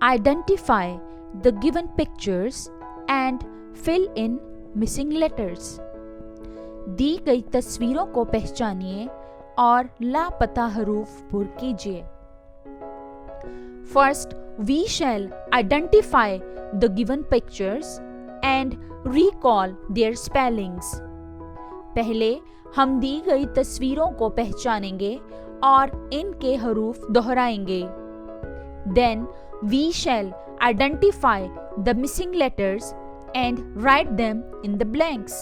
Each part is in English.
Identify the given pictures and fill in missing letters. दी गई तस्वीरों को पहचानिए और लापता हरूफ पुर कीजिए. First, we shall identify the given pictures and recall their spellings. पहले हम दी गई तस्वीरों को पहचानेंगे और इनके हरूफ दोहराएंगे. Then we shall identify the missing letters and write them in the blanks.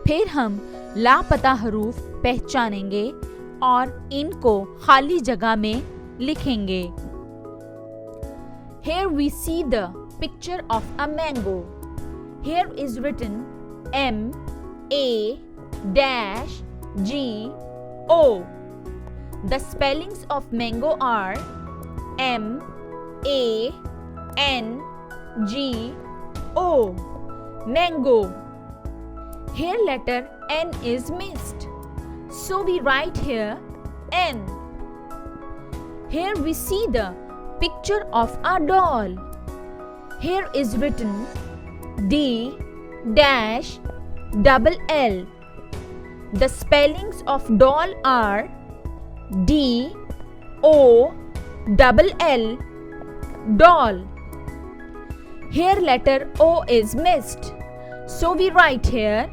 फिर हम लापता हरूफ पहचानेंगे और इनको खाली जगह में लिखेंगे. Here we see the picture of a mango. Here is written M-A-G-O. The spellings of mango are M-A-N-G-O. Mango. Here letter N is missed, so we write here N. Here we see the picture of a doll. Here is written D-double-L. The spellings of doll are D-O-double-L. Doll. Here letter O is missed, so we write here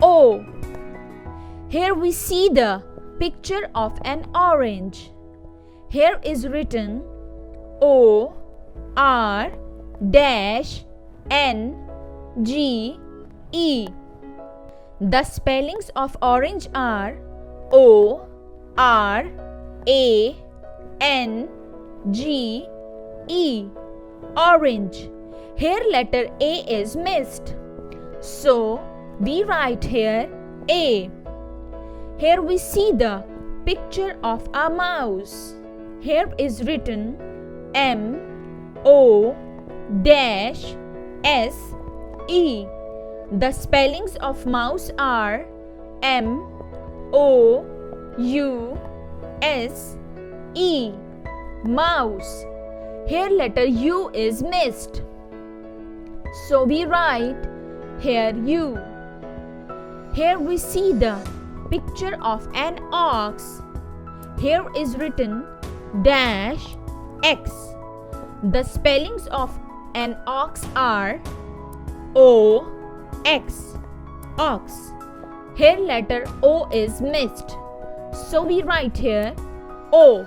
O. Here we see the picture of an orange. Here is written O-R-N-G-E. The spellings of orange are O-R-A-N-G-E. Orange. Here letter A is missed, so we write here A. Here we see the picture of a mouse. Here is written M-O-S-E. The spellings of mouse are M-O-U-S-E. Mouse. Here letter U is missed, so we write here U. Here we see the picture of an ox. Here is written dash X. The spellings of an ox are O-X. Ox. Here letter O is missed, so we write here O.